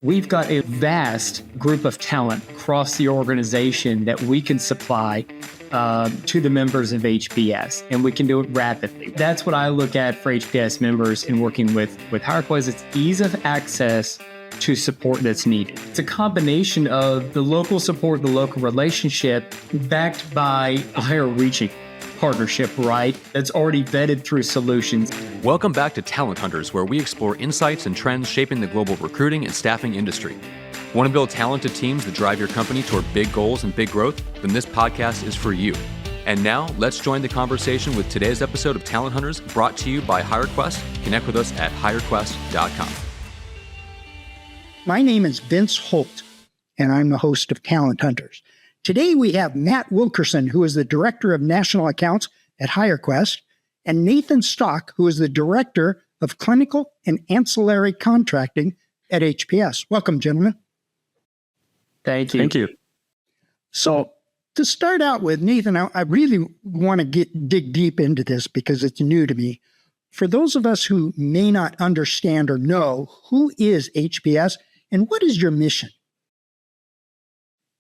We've got a vast group of talent across the organization that we can supply to the members of HPS, and we can do it rapidly. That's what I look at for HPS members in working with HireQuest. It's ease of access to support that's needed. It's a combination of the local support, the local relationship, backed by a higher reaching partnership, right? That's already vetted through solutions. Welcome back to Talent Hunters, where we explore insights and trends shaping the global recruiting and staffing industry. Want to build talented teams that drive your company toward big goals and big growth? Then this podcast is for you. And now, let's join the conversation with today's episode of Talent Hunters, brought to you by HireQuest. Connect with us at HireQuest.com. My name is Vince Holt, and I'm the host of Talent Hunters. Today, we have Matt Wilkerson, who is the Director of National Accounts at HireQuest, and Nathan Stock, who is the Director of Clinical and Ancillary Contracting at HPS. Welcome, gentlemen. Thank you. Thank you. So, to start out with, Nathan, I really want to dig deep into this because it's new to me. For those of us who may not understand or know, who is HPS and what is your mission?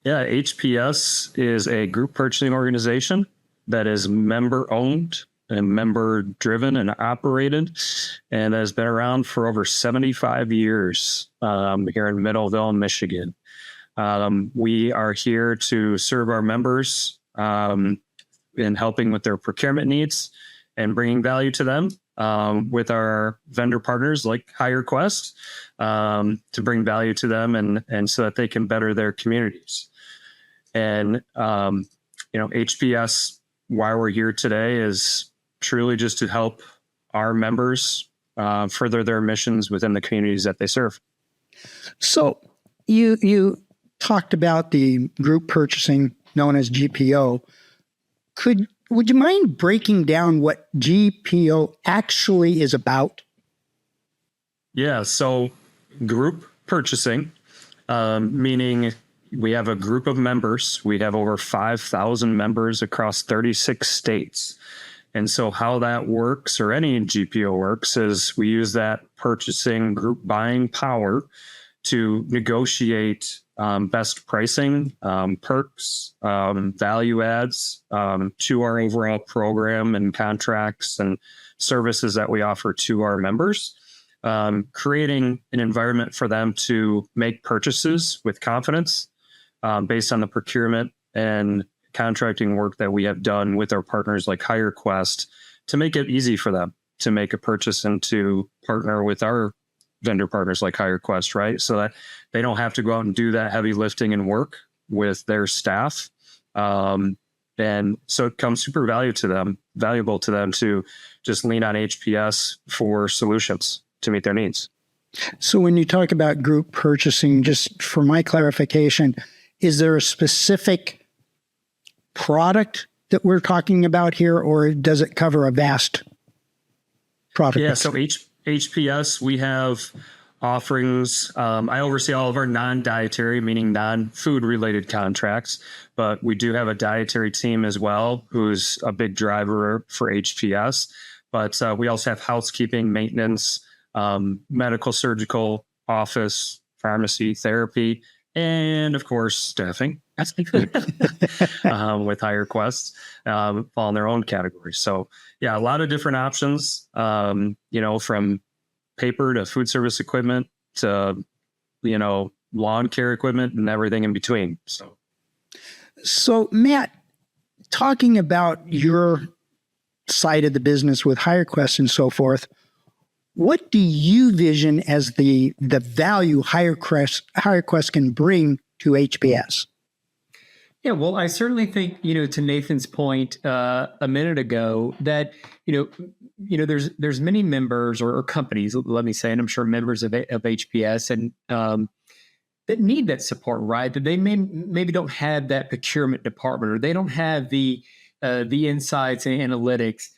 Yeah, HPS is a group purchasing organization that is member-owned and member-driven and operated, and has been around for over 75 years here in Middleville, Michigan. We are here to serve our members in helping with their procurement needs and bringing value to them with our vendor partners like HireQuest to bring value to them and so that they can better their communities. And, HPS, why we're here today is truly just to help our members further their missions within the communities that they serve. So you talked about the group purchasing known as GPO. Would you mind breaking down what GPO actually is about? Yeah, so group purchasing, meaning we have a group of members. We have over 5,000 members across 36 states. And so how that works, or any GPO works, is we use that purchasing group buying power to negotiate best pricing, perks, value adds to our overall program and contracts and services that we offer to our members, creating an environment for them to make purchases with confidence based on the procurement and contracting work that we have done with our partners like HireQuest to make it easy for them to make a purchase and to partner with our vendor partners like HireQuest, right? So that they don't have to go out and do that heavy lifting and work with their staff. And so it comes super valuable to them to just lean on HPS for solutions to meet their needs. So when you talk about group purchasing, just for my clarification, is there a specific product that we're talking about here, or does it cover a vast product? Yeah, so HPS, we have offerings. I oversee all of our non-dietary, meaning non-food related contracts, but we do have a dietary team as well, who's a big driver for HPS. But we also have housekeeping, maintenance, medical, surgical, office, pharmacy, therapy, and of course, staffing. That's with HireQuest, fall in their own categories. So yeah, a lot of different options, from paper to food service equipment to, lawn care equipment and everything in between. So Matt, talking about your side of the business with HireQuest and so forth, what do you vision as the value HireQuest can bring to HPS? Yeah, well, I certainly think, to Nathan's point a minute ago, that, there's many members or companies, let me say, and I'm sure members of HPS and that need that support, right? That they maybe don't have that procurement department, or they don't have the insights and analytics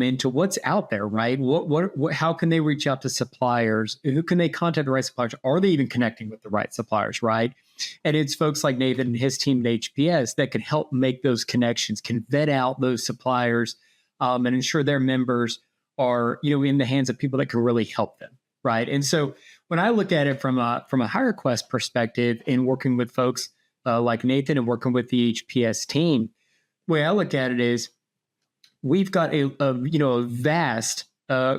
into what's out there, right? What how can they reach out to suppliers? Who can they contact the right suppliers? Are they even connecting with the right suppliers, right? And it's folks like Nathan and his team at HPS that can help make those connections, can vet out those suppliers, and ensure their members are, in the hands of people that can really help them, right? And so when I look at it from a HireQuest perspective in working with folks like Nathan and working with the HPS team, the way I look at it is we've got a vast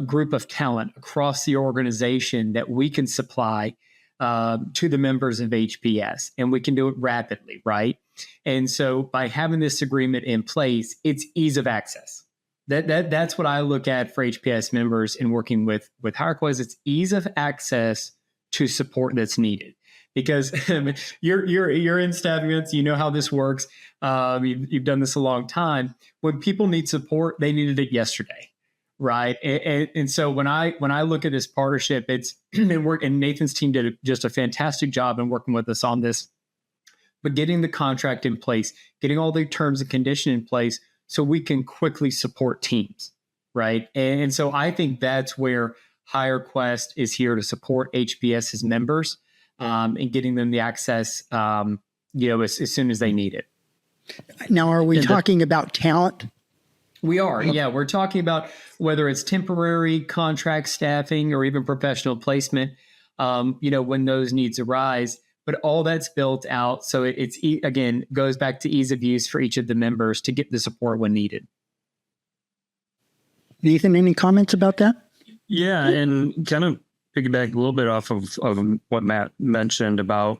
group of talent across the organization that we can supply to the members of HPS, and we can do it rapidly, right? And so by having this agreement in place, it's ease of access. That's what I look at for HPS members in working with HireQuest. It's ease of access to support that's needed. Because you're in staffing events, you know how this works. You've done this a long time. When people need support, they needed it yesterday, right? And so when I look at this partnership, it's and Nathan's team did just a fantastic job in working with us on this. But getting the contract in place, getting all the terms and conditions in place, so we can quickly support teams, right? And so I think that's where HireQuest is here to support HPS's members. And getting them the access, as soon as they need it. Now, are we talking about talent? We are, yeah. We're talking about whether it's temporary contract staffing or even professional placement, when those needs arise. But all that's built out, so it's again goes back to ease of use for each of the members to get the support when needed. Nathan, any comments about that? Yeah, and kind of piggyback a little bit off of what Matt mentioned about,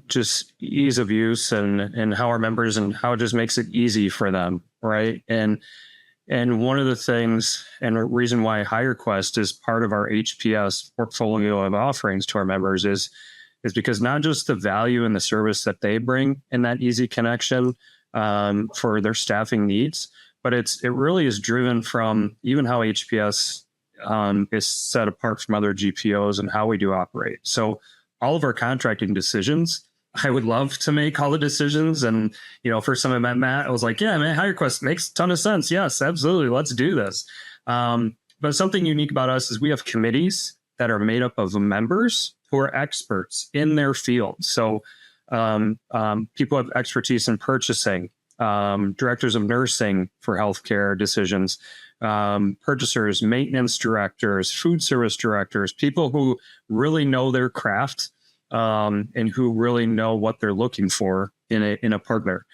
just ease of use and how our members and how it just makes it easy for them, right? And one of the things and the reason why HireQuest is part of our HPS portfolio of offerings to our members is because not just the value and the service that they bring in that easy connection for their staffing needs, but it really is driven from even how HPS is set apart from other GPOs and how we do operate. So all of our contracting decisions, I would love to make all the decisions. And, first time I met Matt, I was like, yeah, man, HireQuest makes a ton of sense. Yes, absolutely. Let's do this. But something unique about us is we have committees that are made up of members who are experts in their field. So people have expertise in purchasing, directors of nursing for healthcare decisions, purchasers, maintenance directors, food service directors, people who really know their craft and who really know what they're looking for in a partner.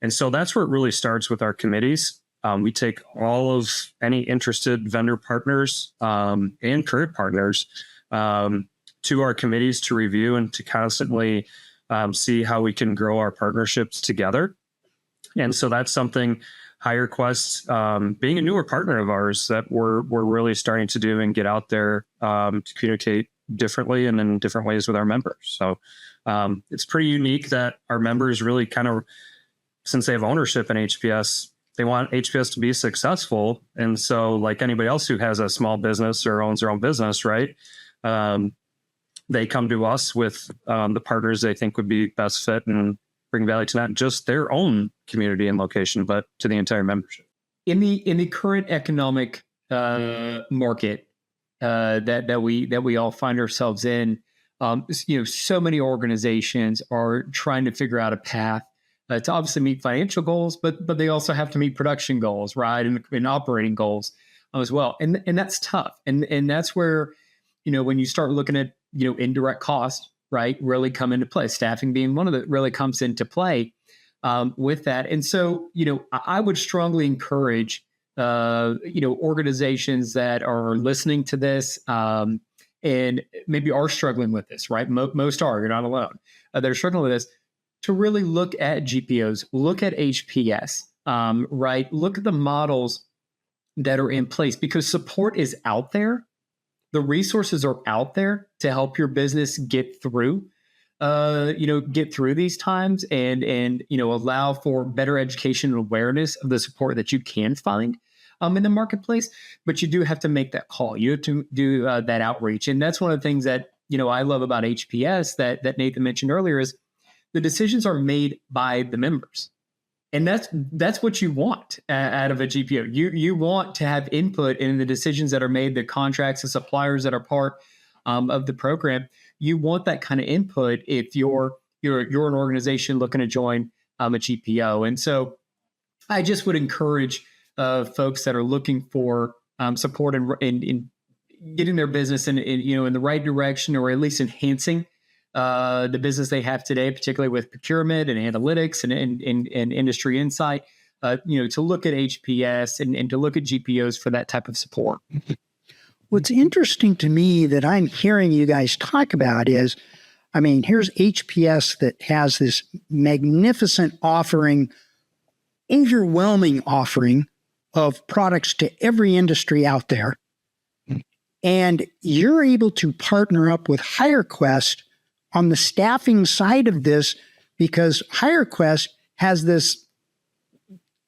And so that's where it really starts with our committees. We take all of any interested vendor partners and current partners to our committees to review and to constantly see how we can grow our partnerships together. And so that's something HireQuest, being a newer partner of ours, that we're really starting to do and get out there to communicate differently and in different ways with our members. So it's pretty unique that our members really kind of, since they have ownership in HPS, they want HPS to be successful. And so like anybody else who has a small business or owns their own business, right? They come to us with the partners they think would be best fit and bring value to not just their own community and location, but to the entire membership. In the current economic market that we all find ourselves in, so many organizations are trying to figure out a path to obviously meet financial goals, but they also have to meet production goals, right, and operating goals as well, and that's tough, and that's where when you start looking at indirect cost, right, really come into play. Staffing being one of the really comes into play with that. And so, I would strongly encourage, organizations that are listening to this and maybe are struggling with this, right? Most are, you're not alone. They're struggling with this, to really look at GPOs, look at HPS, right? Look at the models that are in place, because support is out there. The resources are out there to help your business get through these times and allow for better education and awareness of the support that you can find in the marketplace. But you do have to make that call. You have to do that outreach. And that's one of the things that, I love about HPS that Nathan mentioned earlier is the decisions are made by the members. And that's what you want out of a GPO. You want to have input in the decisions that are made, the contracts, the suppliers that are part of the program. You want that kind of input if you're an organization looking to join a GPO. And so, I just would encourage folks that are looking for support in getting their business in the right direction, or at least enhancing the business they have today, particularly with procurement and analytics and industry insight. To look at HPS and to look at GPOs for that type of support. What's interesting to me that I'm hearing you guys talk about is, here's HPS that has this magnificent offering, overwhelming offering of products to every industry out there. And you're able to partner up with HireQuest on the staffing side of this, because HireQuest has this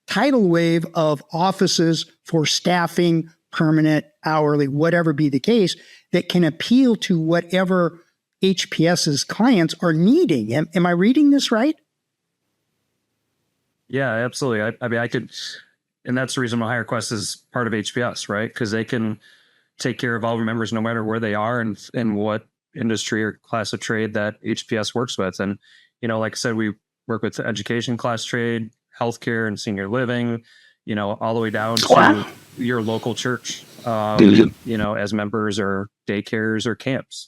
tidal wave of offices for staffing, permanent, hourly, whatever be the case, that can appeal to whatever HPS's clients are needing. Am I reading this right? Yeah, absolutely. I could, and that's the reason why HireQuest is part of HPS, right? Because they can take care of all the members no matter where they are and what industry or class of trade that HPS works with. And, like I said, we work with education, class trade, healthcare, and senior living, all the way down to your local church, as members, or daycares or camps.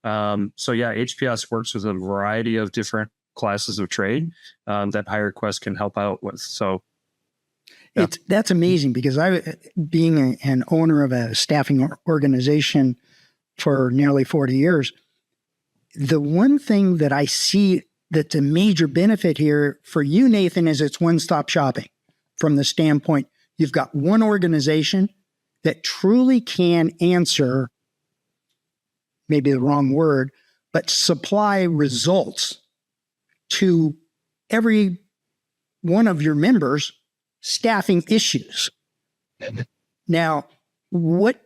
HPS works with a variety of different classes of trade that HireQuest can help out with. So that's amazing, because being an owner of a staffing organization for nearly 40 years, the one thing that I see that's a major benefit here for you, Nathan, is it's one-stop shopping. From the standpoint, you've got one organization that truly can answer, maybe the wrong word, but supply results to every one of your members' staffing issues. Now, what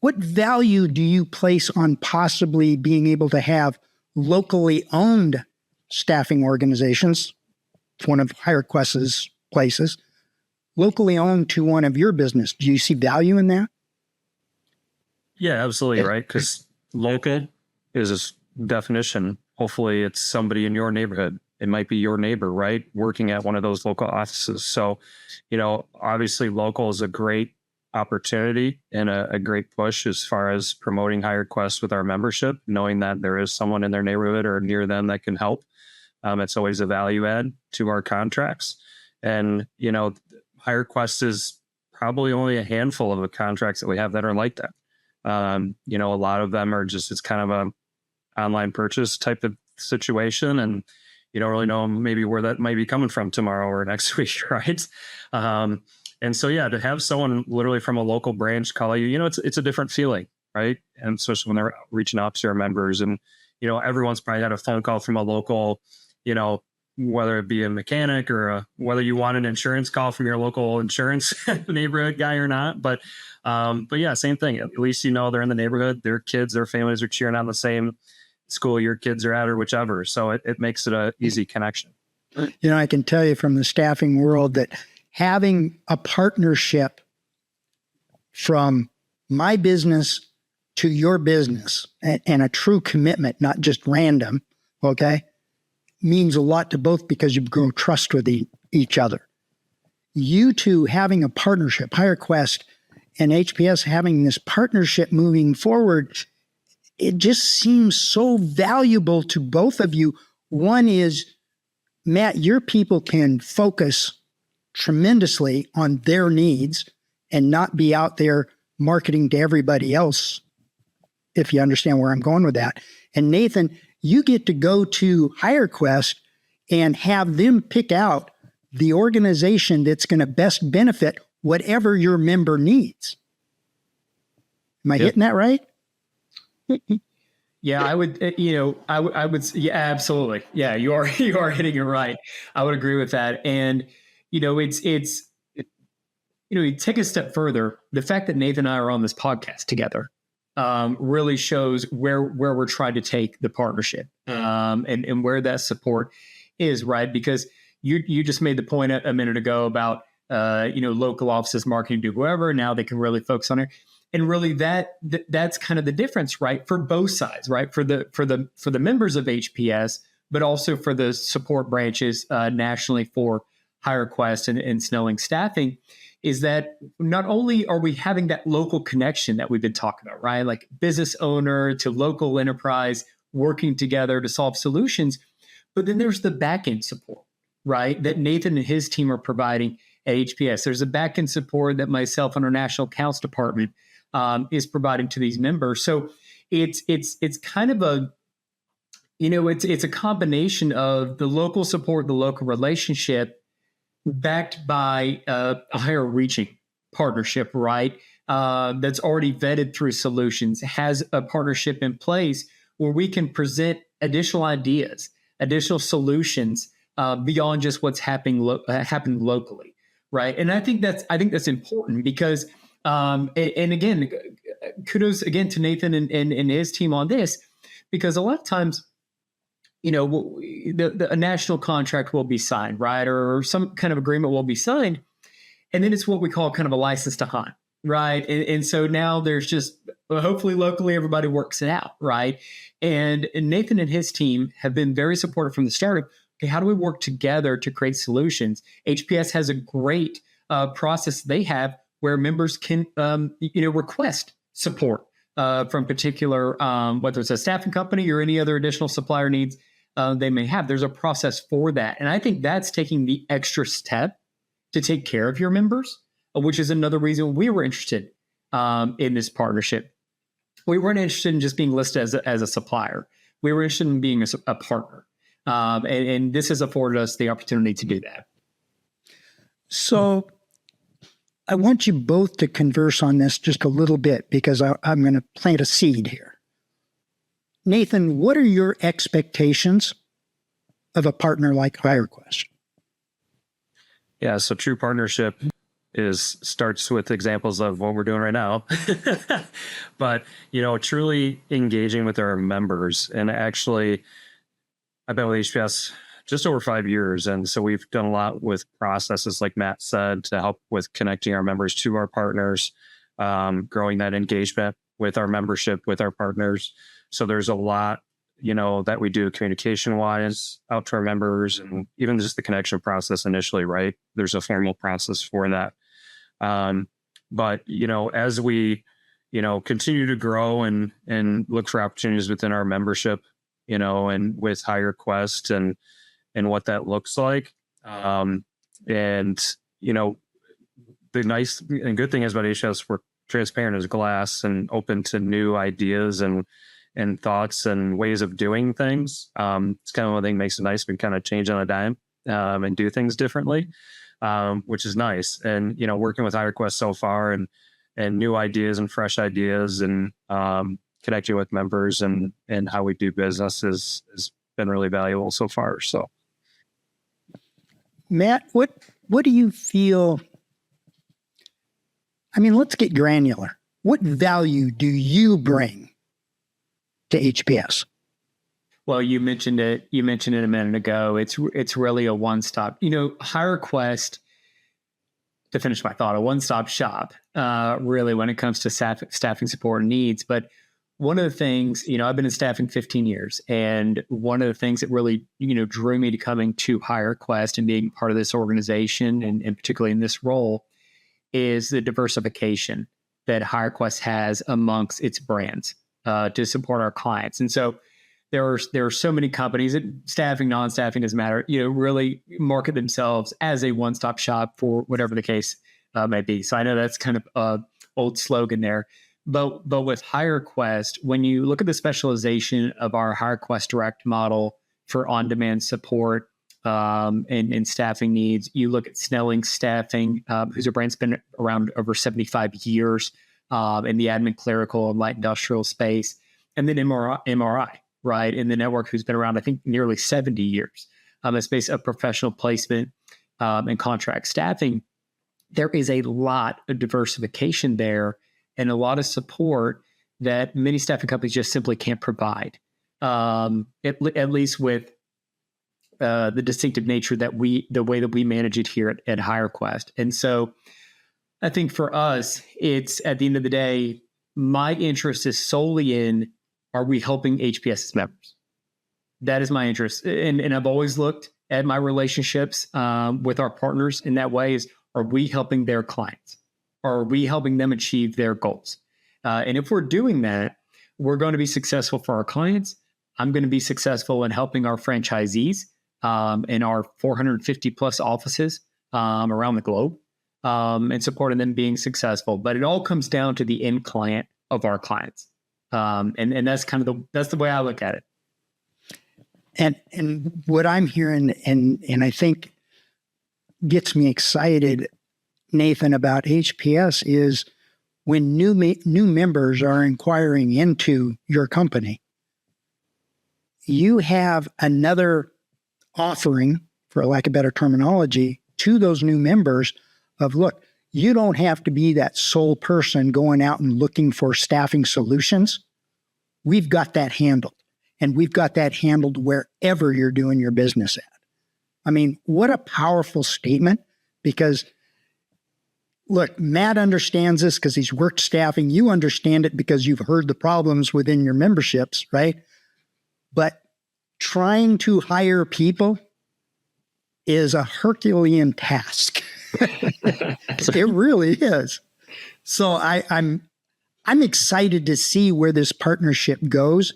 value do you place on possibly being able to have locally owned staffing organizations? It's one of HireQuest's places, locally owned to one of your business. Do you see value in that? Yeah, absolutely. Right. Because local is a definition. Hopefully it's somebody in your neighborhood. It might be your neighbor, right, working at one of those local offices. So, obviously local is a great opportunity and a great push as far as promoting HireQuest with our membership, knowing that there is someone in their neighborhood or near them that can help. It's always a value add to our contracts. And, HireQuest is probably only a handful of the contracts that we have that are like that. A lot of them are just, it's kind of a online purchase type of situation. And you don't really know maybe where that might be coming from tomorrow or next week, right? And so, to have someone literally from a local branch call you, it's a different feeling, right? And especially when they're reaching out to our members, and, everyone's probably had a phone call from a local, whether it be a mechanic or whether you want an insurance call from your local insurance neighborhood guy or not. But yeah, same thing. At least, they're in the neighborhood, their kids, their families are cheering on the same school your kids are at or whichever. So it makes it an easy connection. I can tell you from the staffing world that having a partnership from my business to your business and a true commitment, not just random, okay, means a lot to both, because you grow trust with each other. You two having a partnership, HireQuest and HPS having this partnership moving forward, it just seems so valuable to both of you. One is, Matt, your people can focus tremendously on their needs and not be out there marketing to everybody else, if you understand where I'm going with that. And Nathan, you get to go to HireQuest and have them pick out the organization that's going to best benefit whatever your member needs. Am I hitting that right? Yeah, I would, I would, yeah, absolutely. Yeah, you are hitting it right. I would agree with that. And, you take a step further, the fact that Nathan and I are on this podcast together really shows where we're trying to take the partnership and where that support is, right? Because you just made the point a minute ago about, local offices, marketing, do whoever, now they can really focus on it. And really that's kind of the difference, right? For both sides, right? For the members of HPS, but also for the support branches nationally for HireQuest and Snelling Staffing is that not only are we having that local connection that we've been talking about, right? Like business owner to local enterprise working together to solve solutions, but then there's the back-end support, right? That Nathan and his team are providing at HPS. There's a back-end support that myself and our national accounts department is providing to these members. So it's kind of a, it's a combination of the local support, the local relationship, backed by a higher reaching partnership, right? That's already vetted through solutions, has a partnership in place where we can present additional ideas, additional solutions beyond just what's happening locally, right? And I think that's important because, and again, kudos again to Nathan and his team on this, because a lot of times, a national contract will be signed, right? Or some kind of agreement will be signed. And then it's what we call kind of a license to hunt, right? And so now there's just, hopefully locally, everybody works it out, right? And Nathan and his team have been very supportive from the start of, okay, how do we work together to create solutions? HPS has a great process they have where members can, request support from particular, whether it's a staffing company or any other additional supplier needs they may have. There's a process for that. And I think that's taking the extra step to take care of your members, which is another reason we were interested in this partnership. We weren't interested in just being listed as a supplier. We were interested in being a partner. And this has afforded us the opportunity to do that. So I want you both to converse on this just a little bit because I'm going to plant a seed here. Nathan, what are your expectations of a partner like HireQuest? Yeah, so true partnership starts with examples of what we're doing right now. But, truly engaging with our members. And actually, I've been with HPS just over 5 years. And so we've done a lot with processes, like Matt said, to help with connecting our members to our partners, growing that engagement with our membership, with our partners. So there's a lot, that we do communication-wise out to our members, and even just the connection process initially, right? There's a formal process for that. But, as we, continue to grow and look for opportunities within our membership, and with HireQuest and what that looks like. The nice and good thing is about HPS, we're transparent as glass and open to new ideas and thoughts and ways of doing things. It's kind of one thing that makes it nice. We kind of change on a dime and do things differently, which is nice. And, working with HireQuest so far and new ideas and fresh ideas and connecting with members and how we do business has been really valuable so far. So, Matt, what do you feel? I mean, let's get granular. What value do you bring to HPS? Well, you mentioned it a minute ago. It's really a one-stop. HireQuest, to finish my thought, a one-stop shop, really, when it comes to staffing support and needs. But one of the things, I've been in staffing 15 years, and one of the things that really, drew me to coming to HireQuest and being part of this organization, and particularly in this role, is the diversification that HireQuest has amongst its brands to support our clients. And so there are so many companies that staffing, non-staffing, doesn't matter, really market themselves as a one-stop shop for whatever the case may be. So I know that's kind of an old slogan there. But with HireQuest, when you look at the specialization of our HireQuest Direct model for on-demand support and staffing needs, you look at Snelling Staffing, whose brand's been around over 75 years in the admin, clerical, and light industrial space, and then MRI, right, in the network, who's been around, I think, nearly 70 years in the space of professional placement and contract staffing. There is a lot of diversification there and a lot of support that many staffing companies just simply can't provide, at least with the distinctive nature the way that we manage it here at HireQuest. And so I think for us, it's, at the end of the day, my interest is solely in, are we helping HPS's members? That is my interest. And I've always looked at my relationships with our partners in that way is, are we helping their clients? Or are we helping them achieve their goals? And if we're doing that, we're going to be successful for our clients. I'm going to be successful in helping our franchisees in our 450 plus offices around the globe and supporting them being successful. But it all comes down to the end client of our clients. And that's kind of that's the way I look at it. And what I'm hearing, and I think gets me excited, Nathan, about HPS is when new members are inquiring into your company, you have another offering, for lack of better terminology, to those new members of, look, you don't have to be that sole person going out and looking for staffing solutions. We've got that handled. And we've got that handled wherever you're doing your business at. I mean, what a powerful statement, because look, Matt understands this because he's worked staffing. You understand it because you've heard the problems within your memberships, right? But trying to hire people is a Herculean task. It really is. So I'm excited to see where this partnership goes,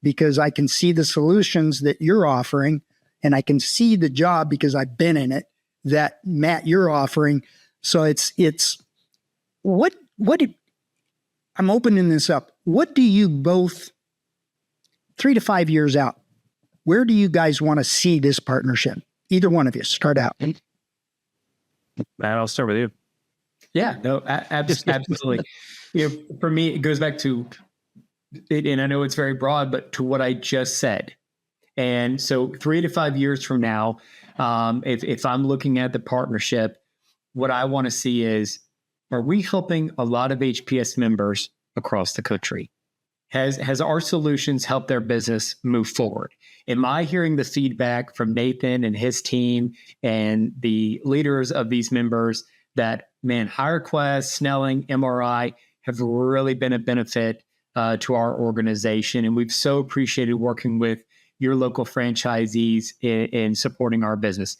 because I can see the solutions that you're offering, and I can see the job, because I've been in it, that Matt, you're offering. So it's I'm opening this up. What do you both, 3 to 5 years out, where do you guys want to see this partnership? Either one of you, start out. Matt, I'll start with you. Yeah, no, absolutely. For me, it goes back to it, and I know it's very broad, but to what I just said. And so 3 to 5 years from now, if I'm looking at the partnership, what I want to see is, are we helping a lot of HPS members across the country? Has our solutions helped their business move forward? Am I hearing the feedback from Nathan and his team and the leaders of these members that, man, HireQuest, Snelling, MRI have really been a benefit to our organization, and we've so appreciated working with your local franchisees in supporting our business.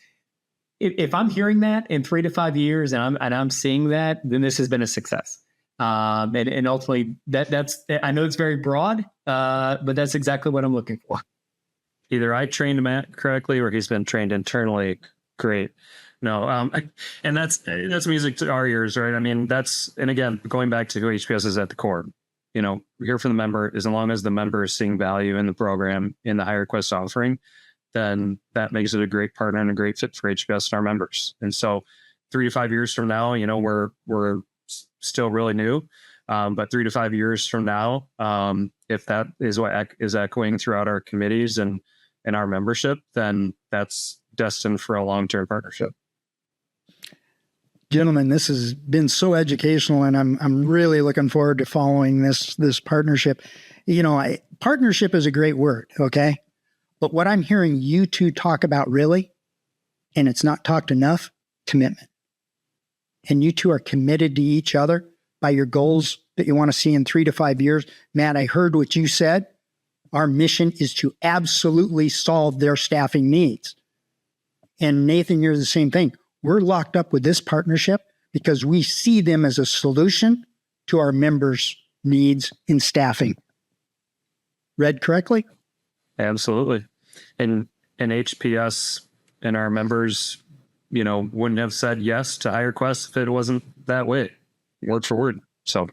If I'm hearing that in 3 to 5 years and I'm seeing that, then this has been a success. And ultimately, that's I know it's very broad, but that's exactly what I'm looking for. Either I trained Matt correctly, or he's been trained internally. Great. No, and that's music to our ears, right? I mean, and again, going back to who HPS is at the core. We're here for the member. As long as the member is seeing value in the program, in the HireQuest offering, then that makes it a great partner and a great fit for HPS and our members. And so 3 to 5 years from now, we're still really new. But 3 to 5 years from now, if that is what is echoing throughout our committees and our membership, then that's destined for a long-term partnership. Gentlemen, this has been so educational, and I'm really looking forward to following this partnership. Partnership is a great word, okay? But what I'm hearing you two talk about really, and it's not talked enough, commitment. And you two are committed to each other by your goals that you want to see in 3 to 5 years. Matt, I heard what you said. Our mission is to absolutely solve their staffing needs. And Nathan, you're the same thing. We're locked up with this partnership because we see them as a solution to our members' needs in staffing. Read correctly? Absolutely. And HPS and our members, wouldn't have said yes to HireQuest if it wasn't that way, word for word. So,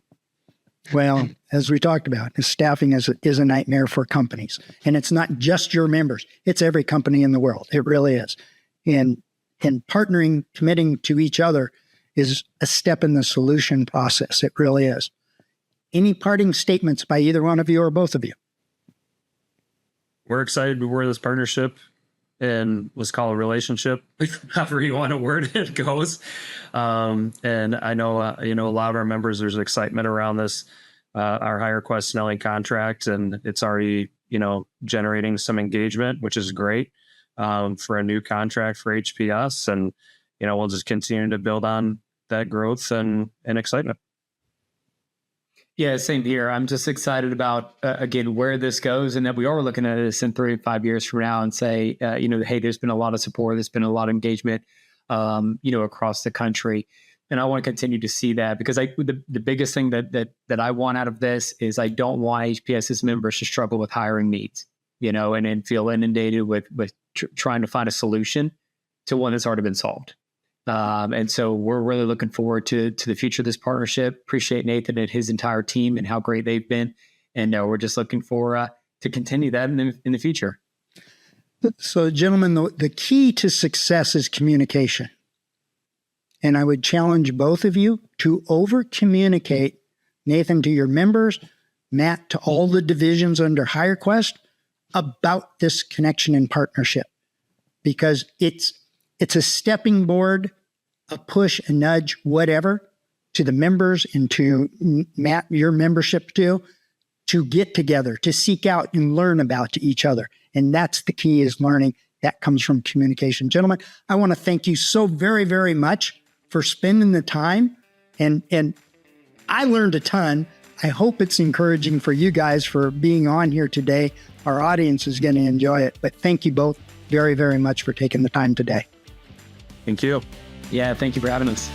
well, as we talked about, staffing is a nightmare for companies. And it's not just your members. It's every company in the world. It really is. And partnering, committing to each other is a step in the solution process. It really is. Any parting statements by either one of you or both of you? We're excited to where this partnership and let's call a relationship, however you want to word it, goes. And I know, a lot of our members, there's excitement around this, our HireQuest Snelling contract, and it's already, generating some engagement, which is great, for a new contract for HPS. And, we'll just continue to build on that growth and excitement. Yeah, same here. I'm just excited about, again, where this goes, and that we are looking at this in 3 to 5 years from now and say, hey, there's been a lot of support, there's been a lot of engagement, across the country. And I want to continue to see that, because the biggest thing that I want out of this is I don't want HPS's members to struggle with hiring needs, and feel inundated with trying to find a solution to one that's already been solved. And so we're really looking forward to the future of this partnership. Appreciate Nathan and his entire team and how great they've been. And we're just looking for to continue that in the future. So, gentlemen, the key to success is communication. And I would challenge both of you to over-communicate, Nathan, to your members, Matt, to all the divisions under HireQuest, about this connection and partnership. Because it's a stepping board, a push, a nudge, whatever, to the members and to Matt, your membership too, to get together, to seek out and learn about each other. And that's the key, is learning. That comes from communication. Gentlemen, I want to thank you so very, very much for spending the time. And I learned a ton. I hope it's encouraging for you guys for being on here today. Our audience is going to enjoy it. But thank you both very, very much for taking the time today. Thank you. Yeah, thank you for having us.